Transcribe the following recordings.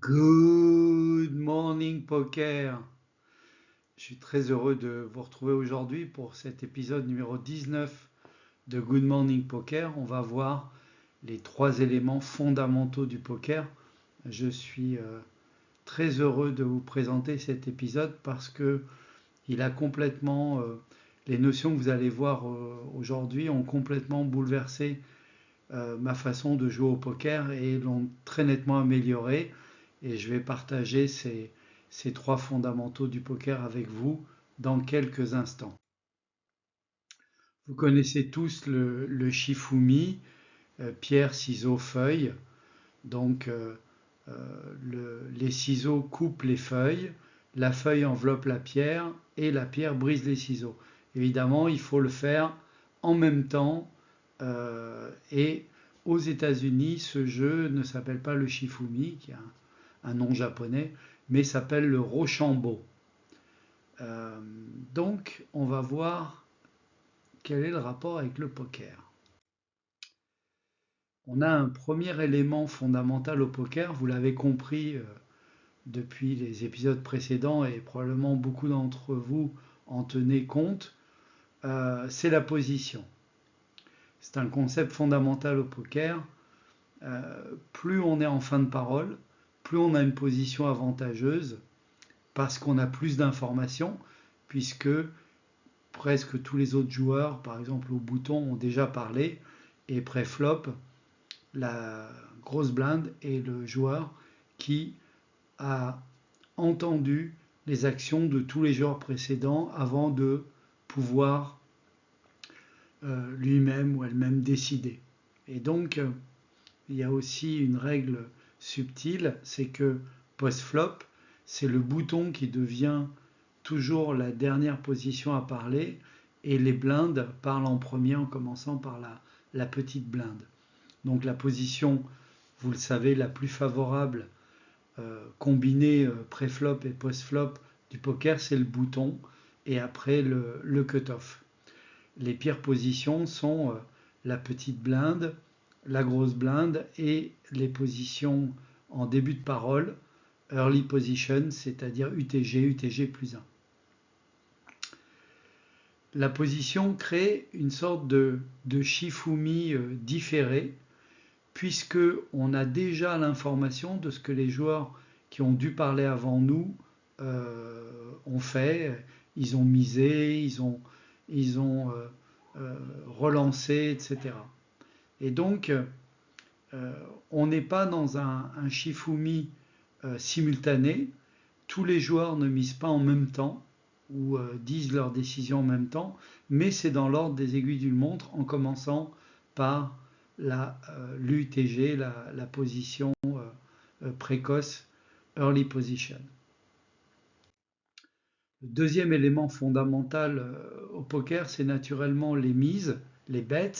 Good morning poker. Je suis très heureux de vous retrouver aujourd'hui pour cet épisode numéro 19 de Good Morning Poker. On va voir les trois éléments fondamentaux du poker. Je suis très heureux de vous présenter cet épisode parce que il a complètement les notions que vous allez voir aujourd'hui ont complètement bouleversé ma façon de jouer au poker et l'ont très nettement amélioré. Et je vais partager ces trois fondamentaux du poker avec vous dans quelques instants. Vous connaissez tous le Shifumi, pierre, ciseaux, feuille. Donc les ciseaux coupent les feuilles, la feuille enveloppe la pierre et la pierre brise les ciseaux. Évidemment, il faut le faire en même temps. Et aux États-Unis, ce jeu ne s'appelle pas le Shifumi, qui est un nom japonais, mais s'appelle le Rochambeau. Euh, donc, on va voir quel est le rapport avec le poker. On a un premier élément fondamental au poker, vous l'avez compris depuis les épisodes précédents et probablement beaucoup d'entre vous en tenez compte, c'est la position. C'est un concept fondamental au poker. Plus on est en fin de parole, plus on a une position avantageuse parce qu'on a plus d'informations, puisque presque tous les autres joueurs, par exemple au bouton, ont déjà parlé, et pré-flop, la grosse blinde est le joueur qui a entendu les actions de tous les joueurs précédents avant de pouvoir lui-même ou elle-même décider. Et donc, il y a aussi une règle subtile, c'est que post-flop, c'est le bouton qui devient toujours la dernière position à parler et les blindes parlent en premier en commençant par la petite blinde. Donc la position, vous le savez, la plus favorable combinée pré-flop et post-flop du poker, c'est le bouton et après le cut-off. Les pires positions sont la petite blinde, la grosse blinde et les positions en début de parole, early position, c'est-à-dire UTG, UTG plus 1. La position crée une sorte de Shifumi différé, puisque on a déjà l'information de ce que les joueurs qui ont dû parler avant nous ont fait. Ils ont misé, ils ont relancé, etc. Et donc, on n'est pas dans un Shifumi simultané. Tous les joueurs ne misent pas en même temps ou disent leurs décisions en même temps, mais c'est dans l'ordre des aiguilles d'une montre en commençant par l'UTG, la position précoce, early position. Le deuxième élément fondamental au poker, c'est naturellement les mises, les bets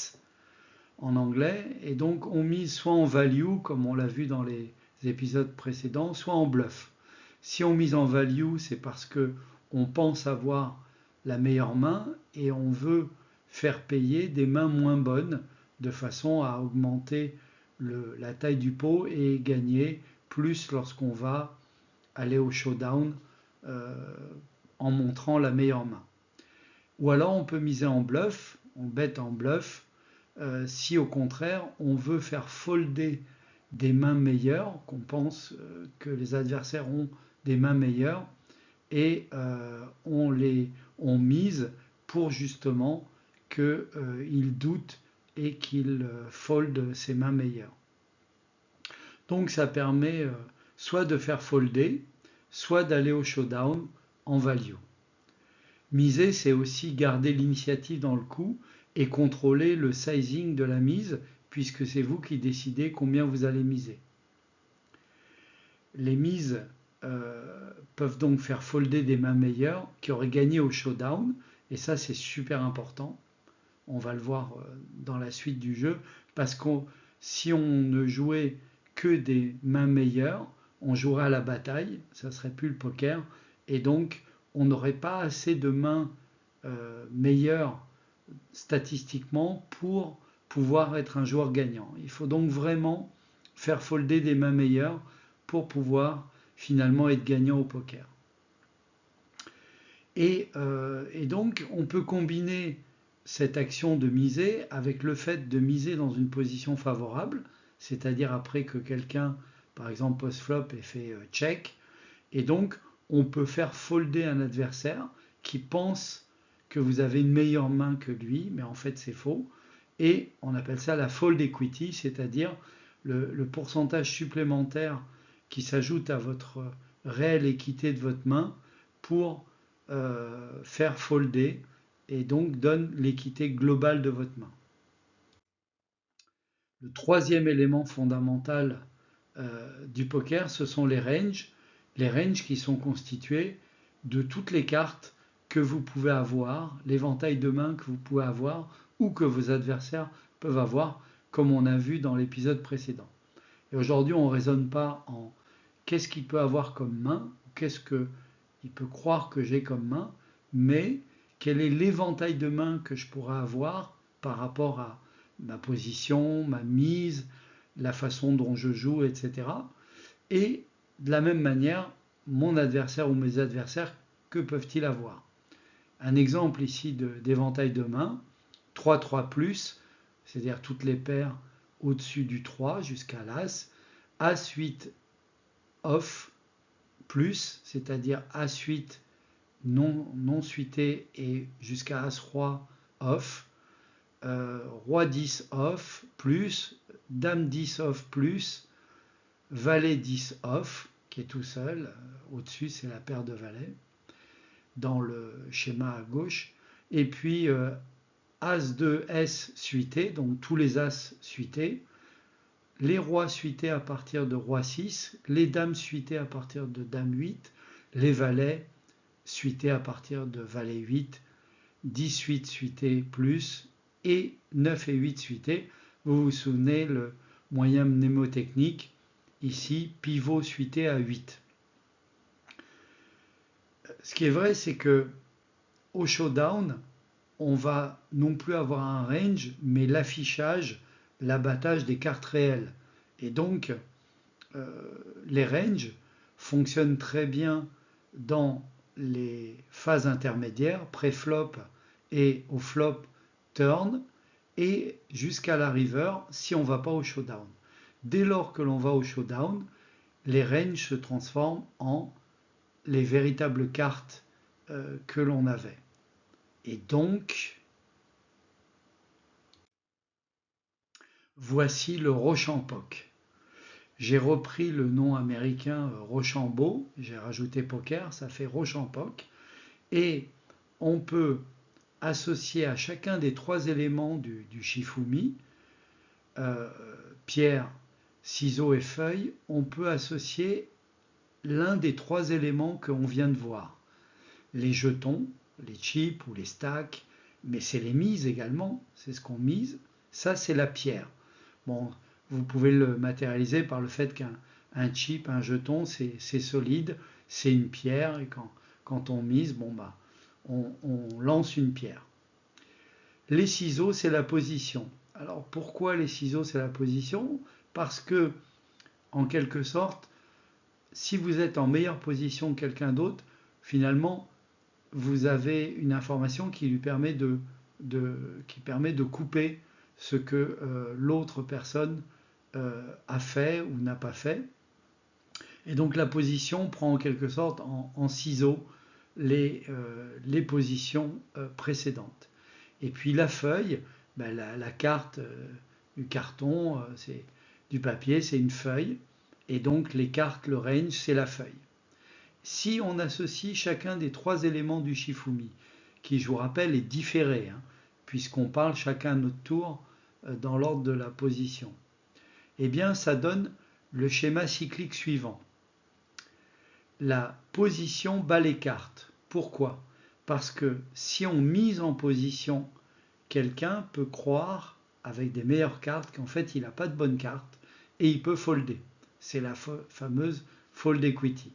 en anglais, et donc on mise soit en value, comme on l'a vu dans les épisodes précédents, soit en bluff. Si on mise en value, c'est parce que on pense avoir la meilleure main et on veut faire payer des mains moins bonnes de façon à augmenter la taille du pot et gagner plus lorsqu'on va aller au showdown euh, en montrant la meilleure main. Ou alors on peut miser en bluff, on bet en bluff, si au contraire on veut faire folder des mains meilleures, qu'on pense que les adversaires ont des mains meilleures, et on mise pour justement qu'ils doutent et qu'ils foldent ses mains meilleures. Donc ça permet soit de faire folder, soit d'aller au showdown en value. Miser, c'est aussi garder l'initiative dans le coup et contrôler le sizing de la mise, puisque c'est vous qui décidez combien vous allez miser. Les mises peuvent donc faire folder des mains meilleures qui auraient gagné au showdown, et ça c'est super important. On va le voir dans la suite du jeu, parce que si on ne jouait que des mains meilleures, on jouerait à la bataille, ça serait plus le poker, et donc on n'aurait pas assez de mains meilleures statistiquement pour pouvoir être un joueur gagnant. Il faut donc vraiment faire folder des mains meilleures pour pouvoir finalement être gagnant au poker. Et donc, on peut combiner cette action de miser avec le fait de miser dans une position favorable, c'est-à-dire après que quelqu'un, par exemple post-flop, ait fait check, et donc on peut faire folder un adversaire qui pense que vous avez une meilleure main que lui, mais en fait c'est faux, et on appelle ça la fold equity, c'est-à-dire le pourcentage supplémentaire qui s'ajoute à votre réelle équité de votre main pour faire folder et donc donne l'équité globale de votre main. Le troisième élément fondamental du poker, ce sont les ranges. Les ranges qui sont constitués de toutes les cartes que vous pouvez avoir, l'éventail de mains que vous pouvez avoir ou que vos adversaires peuvent avoir, comme on a vu dans l'épisode précédent. Et aujourd'hui, on ne raisonne pas en qu'est-ce qu'il peut avoir comme main, qu'est-ce qu'il peut croire que j'ai comme main, mais quel est l'éventail de mains que je pourrais avoir par rapport à ma position, ma mise, la façon dont je joue, etc. Et de la même manière, mon adversaire ou mes adversaires, que peuvent-ils avoir? Un exemple ici d'éventail de mains, 3-3+, c'est-à-dire toutes les paires au-dessus du 3 jusqu'à l'As, As-8 off plus, c'est-à-dire As-8 non suité et jusqu'à As-Roi off, Roi 10 off plus, Dame 10 off plus, Valet 10 off, qui est tout seul, au-dessus c'est la paire de valets, dans le schéma à gauche, et puis As 2 S suité, donc tous les As suités, les rois suités à partir de roi 6, les dames suitées à partir de dame 8, les valets suités à partir de valet 8, 18 suités plus et 9 et 8 suités. Vous vous souvenez le moyen mnémotechnique, ici pivot suité à 8. Ce qui est vrai, c'est que au showdown, on va non plus avoir un range, mais l'affichage, l'abattage des cartes réelles. Et donc, les ranges fonctionnent très bien dans les phases intermédiaires, pré-flop et au flop turn, et jusqu'à la river si on ne va pas au showdown. Dès lors que l'on va au showdown, les ranges se transforment en les véritables cartes que l'on avait. Et donc, voici le Rochampoc. J'ai repris le nom américain Rochambeau, j'ai rajouté poker, ça fait Rochampoc. Et on peut associer à chacun des trois éléments du Shifumi, pierre, ciseaux et feuilles, on peut associer l'un des trois éléments qu'on vient de voir. Les jetons, les chips ou les stacks, mais c'est les mises également, c'est ce qu'on mise. Ça, c'est la pierre. Bon, vous pouvez le matérialiser par le fait qu'un chip, un jeton, c'est solide, c'est une pierre, et quand on mise, bon bah, on lance une pierre. Les ciseaux, c'est la position. Alors pourquoi les ciseaux, c'est la position? Parce que, en quelque sorte, si vous êtes en meilleure position que quelqu'un d'autre, finalement, vous avez une information qui lui permet de couper ce que l'autre personne a fait ou n'a pas fait. Et donc la position prend en quelque sorte en ciseaux les positions précédentes. Et puis la feuille, ben la carte du carton, c'est du papier, c'est une feuille. Et donc les cartes, le range, c'est la feuille. Si on associe chacun des trois éléments du Shifumi, qui je vous rappelle est différé, puisqu'on parle chacun à notre tour dans l'ordre de la position, eh bien ça donne le schéma cyclique suivant. La position bat les cartes. Pourquoi? Parce que si on mise en position, quelqu'un peut croire, avec des meilleures cartes, qu'en fait il n'a pas de bonne carte, et il peut folder. C'est la fameuse fold equity.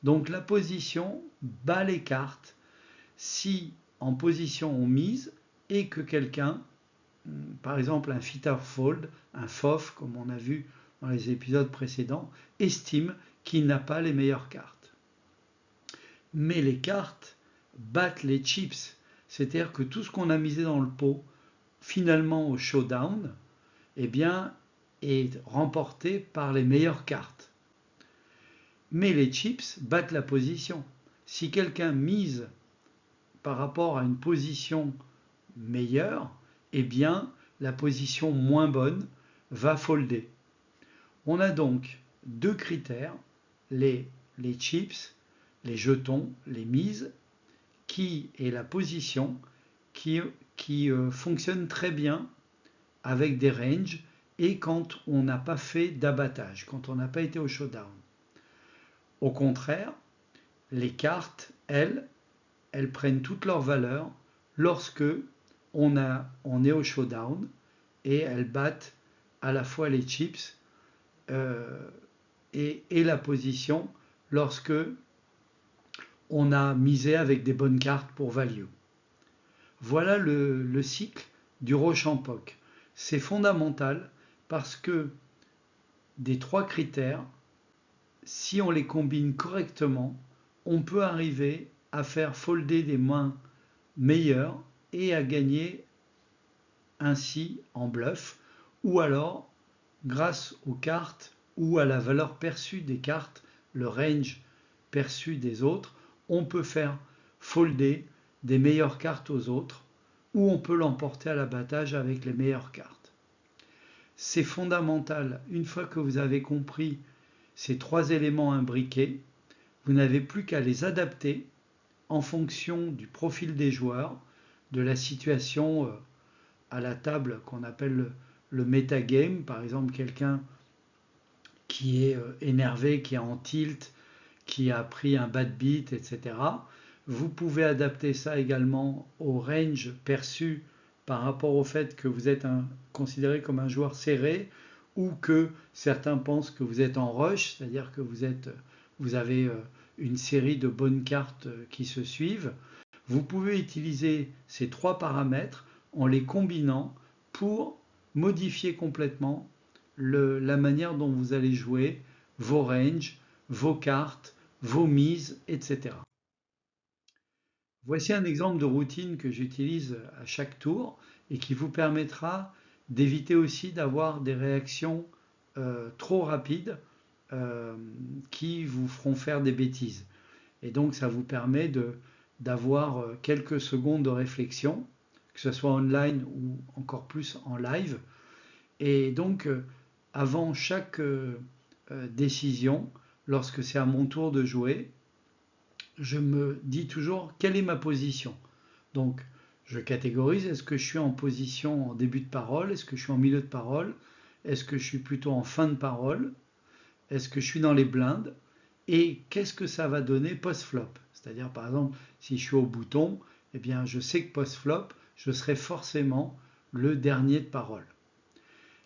Donc la position bat les cartes si en position on mise et que quelqu'un, par exemple un fitter fold, un FOF comme on a vu dans les épisodes précédents, estime qui n'a pas les meilleures cartes. Mais les cartes battent les chips, c'est-à-dire que tout ce qu'on a misé dans le pot, finalement au showdown, eh bien, est remporté par les meilleures cartes. Mais les chips battent la position. Si quelqu'un mise par rapport à une position meilleure, eh bien, la position moins bonne va folder. On a donc deux critères, les chips, les jetons, les mises, qui est la position qui fonctionne très bien avec des ranges et quand on n'a pas fait d'abattage, quand on n'a pas été au showdown. Au contraire, les cartes, elles prennent toute leur valeur lorsque on est au showdown et elles battent à la fois les chips et la position lorsque on a misé avec des bonnes cartes pour value. Voilà le cycle du Rochampoc. C'est fondamental parce que des trois critères, si on les combine correctement, on peut arriver à faire folder des mains meilleures et à gagner ainsi en bluff, ou alors grâce aux cartes ou à la valeur perçue des cartes, le range perçu des autres, on peut faire folder des meilleures cartes aux autres, ou on peut l'emporter à l'abattage avec les meilleures cartes. C'est fondamental, une fois que vous avez compris ces trois éléments imbriqués, vous n'avez plus qu'à les adapter en fonction du profil des joueurs, de la situation à la table qu'on appelle le metagame, par exemple quelqu'un qui est énervé, qui est en tilt, qui a pris un bad beat, etc. Vous pouvez adapter ça également au range perçu par rapport au fait que vous êtes considéré comme un joueur serré ou que certains pensent que vous êtes en rush, c'est-à-dire que vous avez une série de bonnes cartes qui se suivent. Vous pouvez utiliser ces trois paramètres en les combinant pour modifier complètement la manière dont vous allez jouer, vos ranges, vos cartes, vos mises, etc. Voici un exemple de routine que j'utilise à chaque tour et qui vous permettra d'éviter aussi d'avoir des réactions trop rapides qui vous feront faire des bêtises. Et donc ça vous permet d'avoir quelques secondes de réflexion, que ce soit online ou encore plus en live. Et donc avant chaque décision, lorsque c'est à mon tour de jouer, je me dis toujours quelle est ma position. Donc je catégorise, est-ce que je suis en position en début de parole, est-ce que je suis en milieu de parole, est-ce que je suis plutôt en fin de parole, est-ce que je suis dans les blindes, et qu'est-ce que ça va donner post-flop. C'est-à-dire par exemple, si je suis au bouton, eh bien je sais que post-flop, je serai forcément le dernier de parole.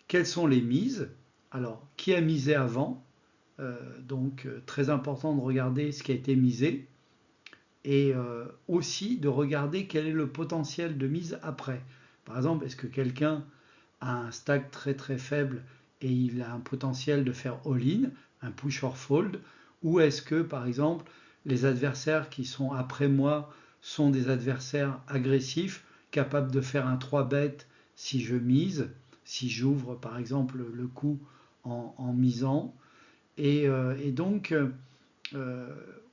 Quelles sont les mises? Alors, qui a misé avant? Donc très important de regarder ce qui a été misé et aussi de regarder quel est le potentiel de mise après. Par exemple, est-ce que quelqu'un a un stack très très faible et il a un potentiel de faire all-in, un push or fold, ou est-ce que par exemple les adversaires qui sont après moi sont des adversaires agressifs, capables de faire un 3-bet si je mise, si j'ouvre par exemple le coup en misant, et donc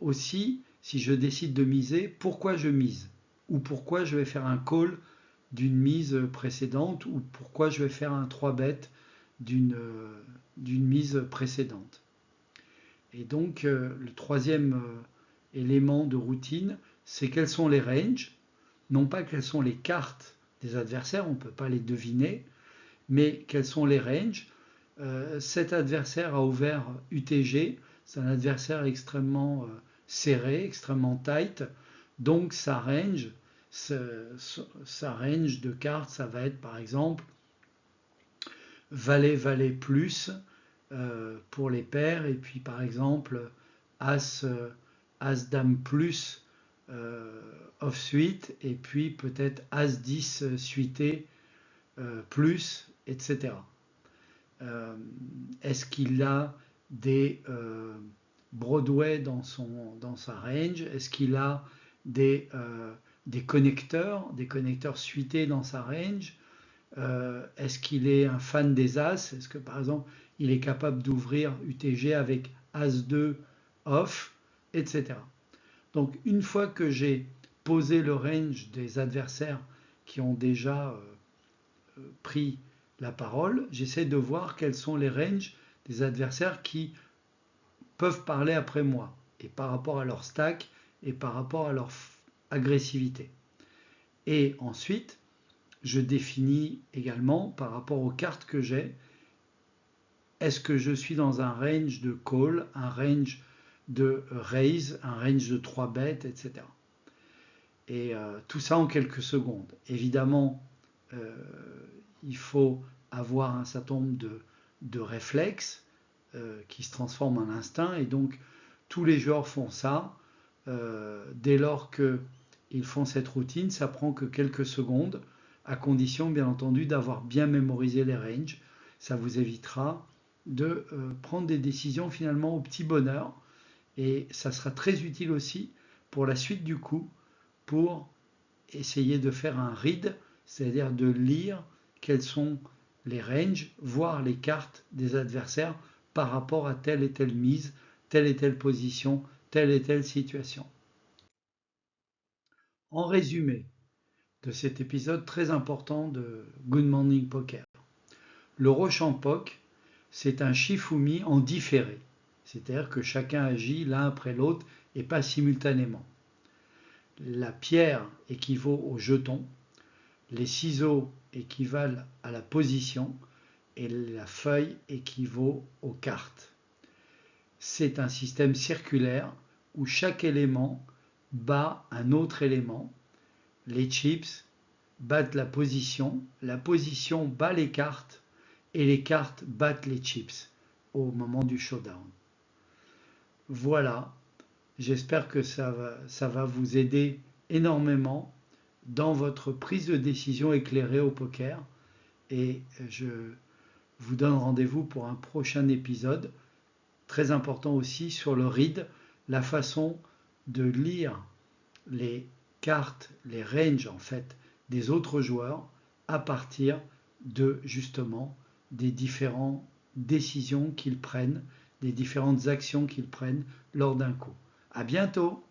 aussi si je décide de miser, pourquoi je mise, ou pourquoi je vais faire un call d'une mise précédente, ou pourquoi je vais faire un 3-bet d'une mise précédente. Et donc le troisième élément de routine, c'est quels sont les ranges, non pas quelles sont les cartes des adversaires, on ne peut pas les deviner, mais quels sont les ranges. Cet adversaire a ouvert UTG, c'est un adversaire extrêmement serré, extrêmement tight, donc sa range de cartes, ça va être par exemple valet plus pour les paires, et puis par exemple as dame plus off suite, et puis peut-être as 10 suité plus, etc. Est-ce qu'il a des Broadway dans sa range? Est-ce qu'il a des, euh, des connecteurs suités dans sa range? Est-ce qu'il est un fan des As? Est-ce que par exemple il est capable d'ouvrir UTG avec As-2 off, etc. Donc une fois que j'ai posé le range des adversaires qui ont déjà pris la parole, j'essaie de voir quels sont les ranges des adversaires qui peuvent parler après moi, et par rapport à leur stack et par rapport à leur agressivité. Et ensuite, je définis également par rapport aux cartes que j'ai, est-ce que je suis dans un range de call, un range de raise, un range de 3 bêtes, etc. Et tout ça en quelques secondes. Évidemment, euh, il faut avoir un certain nombre de réflexes qui se transforment en instinct, et donc tous les joueurs font ça. Dès lors qu'ils font cette routine, ça prend que quelques secondes, à condition bien entendu d'avoir bien mémorisé les ranges. Ça vous évitera de prendre des décisions finalement au petit bonheur, et ça sera très utile aussi pour la suite du coup, pour essayer de faire un read, c'est-à-dire de lire quels sont les ranges, voire les cartes des adversaires par rapport à telle et telle mise, telle et telle position, telle et telle situation. En résumé de cet épisode très important de Good Morning Poker, le Rochampoc, c'est un Shifumi en différé, c'est-à-dire que chacun agit l'un après l'autre et pas simultanément. La pierre équivaut au jeton, les ciseaux équivalent à la position et la feuille équivaut aux cartes. C'est un système circulaire où chaque élément bat un autre élément. Les chips battent la position bat les cartes et les cartes battent les chips au moment du showdown. Voilà, j'espère que ça va vous aider énormément dans votre prise de décision éclairée au poker, et je vous donne rendez-vous pour un prochain épisode très important aussi sur le read, la façon de lire les cartes, les ranges en fait des autres joueurs à partir de justement des différentes décisions qu'ils prennent, des différentes actions qu'ils prennent lors d'un coup. À bientôt!